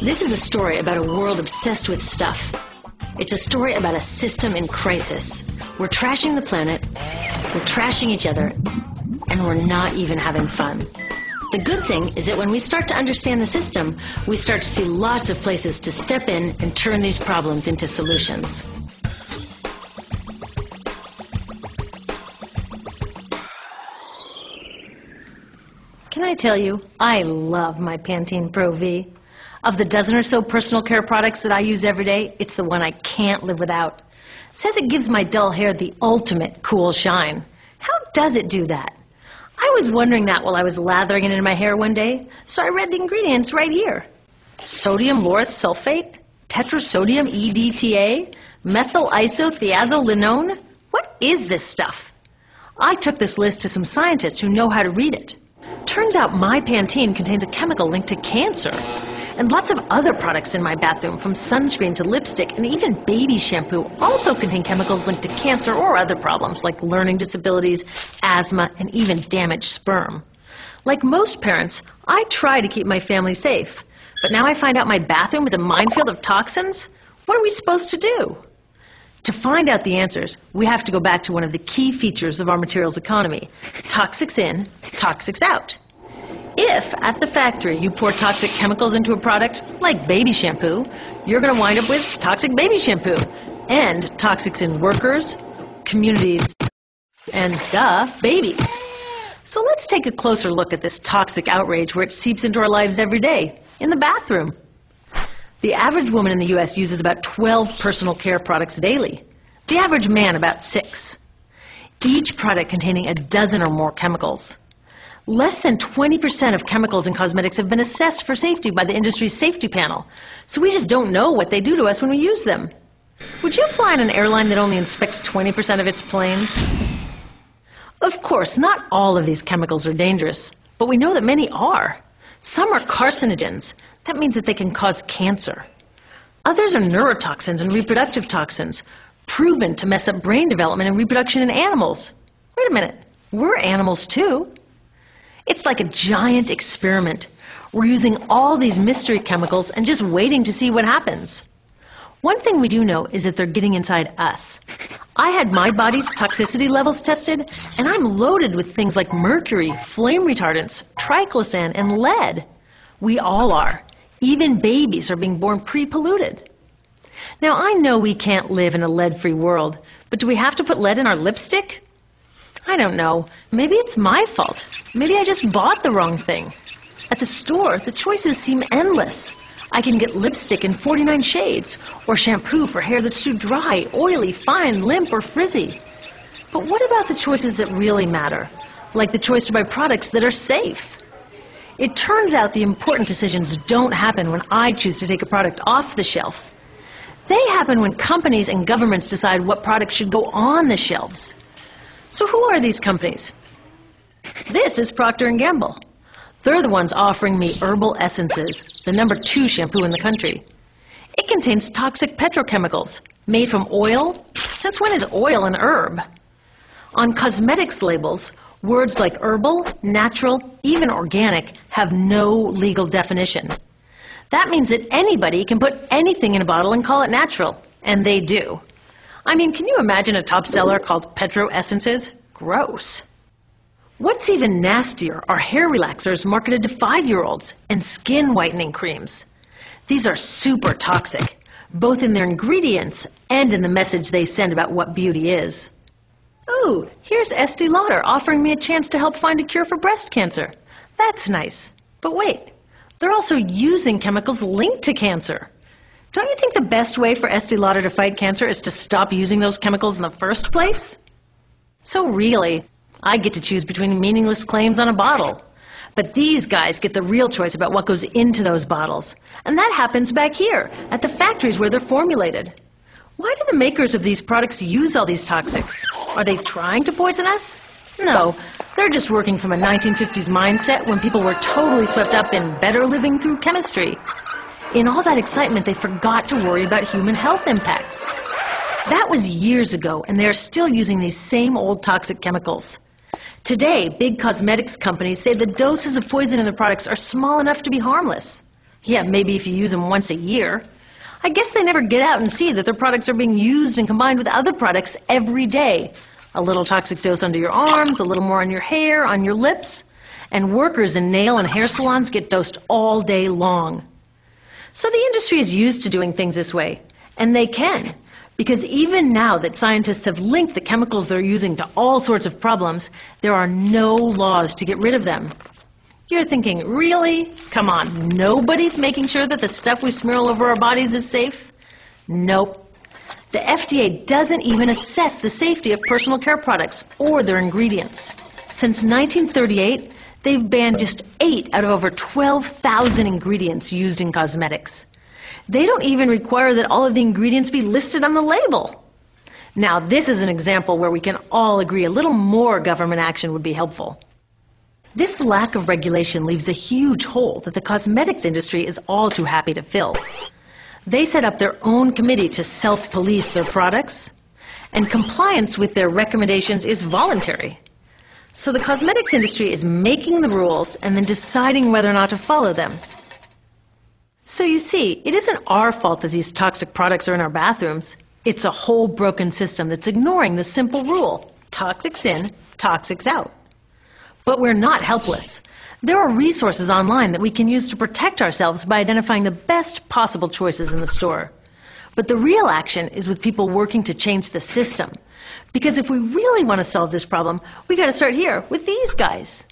This is a story about a world obsessed with stuff. It's a story about a system in crisis. We're trashing the planet, we're trashing each other, and we're not even having fun. The good thing is that when we start to understand the system, we start to see lots of places to step in and turn these problems into solutions. Can I tell you, I love my Pantene Pro V. Of the dozen or so personal care products that I use every day, it's the one I can't live without. It says it gives my dull hair the ultimate cool shine. How does it do that? I was wondering that while I was lathering it in my hair one day, so I read the ingredients right here. Sodium lauryl sulfate, tetrasodium EDTA, methyl isothiazolinone. What is this stuff? I took this list to some scientists who know how to read it. Turns out my Pantene contains a chemical linked to cancer. And lots of other products in my bathroom, from sunscreen to lipstick and even baby shampoo, also contain chemicals linked to cancer or other problems like learning disabilities, asthma, and even damaged sperm. Like most parents, I try to keep my family safe. But now I find out my bathroom is a minefield of toxins? What are we supposed to do? To find out the answers, we have to go back to one of the key features of our materials economy: toxics in, toxics out. If, at the factory, you pour toxic chemicals into a product, like baby shampoo, you're going to wind up with toxic baby shampoo, and toxics in workers, communities, and, babies. So let's take a closer look at this toxic outrage where it seeps into our lives every day, in the bathroom. The average woman in the U.S. uses about 12 personal care products daily. The average man about 6. Each product containing a dozen or more chemicals. Less than 20% of chemicals in cosmetics have been assessed for safety by the industry's safety panel, so we just don't know what they do to us when we use them. Would you fly on an airline that only inspects 20% of its planes? Of course, not all of these chemicals are dangerous, but we know that many are. Some are carcinogens. That means that they can cause cancer. Others are neurotoxins and reproductive toxins, proven to mess up brain development and reproduction in animals. Wait a minute, we're animals too. It's like a giant experiment. We're using all these mystery chemicals and just waiting to see what happens. One thing we do know is that they're getting inside us. I had my body's toxicity levels tested, and I'm loaded with things like mercury, flame retardants, triclosan, and lead. We all are. Even babies are being born pre-polluted. Now, I know we can't live in a lead-free world, but do we have to put lead in our lipstick? I don't know. Maybe it's my fault. Maybe I just bought the wrong thing. At the store, the choices seem endless. I can get lipstick in 49 shades, or shampoo for hair that's too dry, oily, fine, limp, or frizzy. But what about the choices that really matter? Like the choice to buy products that are safe? It turns out the important decisions don't happen when I choose to take a product off the shelf. They happen when companies and governments decide what products should go on the shelves. So who are these companies? This is Procter & Gamble. They're the ones offering me Herbal Essences, the #2 shampoo in the country. It contains toxic petrochemicals made from oil. Since when is oil an herb? On cosmetics labels, words like herbal, natural, even organic have no legal definition. That means that anybody can put anything in a bottle and call it natural, and they do. I mean, can you imagine a top seller called Petro Essences? Gross. What's even nastier are hair relaxers marketed to 5-year-olds and skin whitening creams. These are super toxic, both in their ingredients and in the message they send about what beauty is. Oh, here's Estee Lauder offering me a chance to help find a cure for breast cancer. That's nice. But wait, they're also using chemicals linked to cancer. Don't you think the best way for Estee Lauder to fight cancer is to stop using those chemicals in the first place? So really, I get to choose between meaningless claims on a bottle. But these guys get the real choice about what goes into those bottles. And that happens back here, at the factories where they're formulated. Why do the makers of these products use all these toxics? Are they trying to poison us? No, they're just working from a 1950s mindset when people were totally swept up in better living through chemistry. In all that excitement, they forgot to worry about human health impacts. That was years ago, and they're still using these same old toxic chemicals. Today, big cosmetics companies say the doses of poison in their products are small enough to be harmless. Yeah, maybe if you use them once a year. I guess they never get out and see that their products are being used and combined with other products every day. A little toxic dose under your arms, a little more on your hair, on your lips. And workers in nail and hair salons get dosed all day long. So the industry is used to doing things this way. And they can. Because even now that scientists have linked the chemicals they're using to all sorts of problems, there are no laws to get rid of them. You're thinking, really? Come on, nobody's making sure that the stuff we smear all over our bodies is safe? Nope. The FDA doesn't even assess the safety of personal care products or their ingredients. Since 1938, they've banned just 8 out of over 12,000 ingredients used in cosmetics. They don't even require that all of the ingredients be listed on the label. Now, this is an example where we can all agree a little more government action would be helpful. This lack of regulation leaves a huge hole that the cosmetics industry is all too happy to fill. They set up their own committee to self-police their products, and compliance with their recommendations is voluntary. So the cosmetics industry is making the rules and then deciding whether or not to follow them. So you see, it isn't our fault that these toxic products are in our bathrooms. It's a whole broken system that's ignoring the simple rule: toxics in, toxics out. But we're not helpless. There are resources online that we can use to protect ourselves by identifying the best possible choices in the store. But the real action is with people working to change the system. Because if we really want to solve this problem, we got to start here with these guys.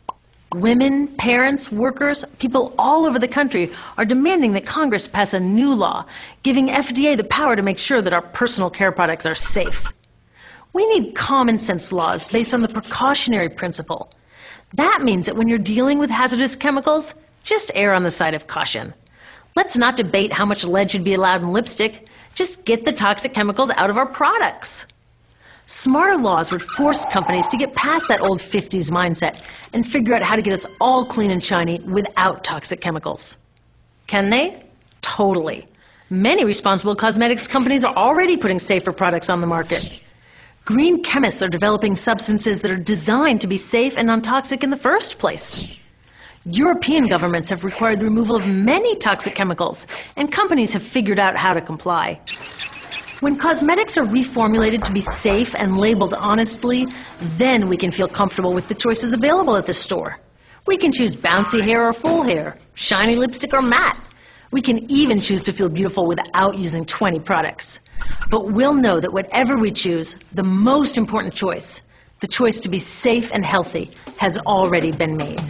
Women, parents, workers, people all over the country are demanding that Congress pass a new law, giving FDA the power to make sure that our personal care products are safe. We need common sense laws based on the precautionary principle. That means that when you're dealing with hazardous chemicals, just err on the side of caution. Let's not debate how much lead should be allowed in lipstick. Just get the toxic chemicals out of our products. Smarter laws would force companies to get past that old 50s mindset and figure out how to get us all clean and shiny without toxic chemicals. Can they? Totally. Many responsible cosmetics companies are already putting safer products on the market. Green chemists are developing substances that are designed to be safe and non-toxic in the first place. European governments have required the removal of many toxic chemicals, and companies have figured out how to comply. When cosmetics are reformulated to be safe and labeled honestly, then we can feel comfortable with the choices available at the store. We can choose bouncy hair or full hair, shiny lipstick or matte. We can even choose to feel beautiful without using 20 products. But we'll know that whatever we choose, the most important choice, the choice to be safe and healthy, has already been made.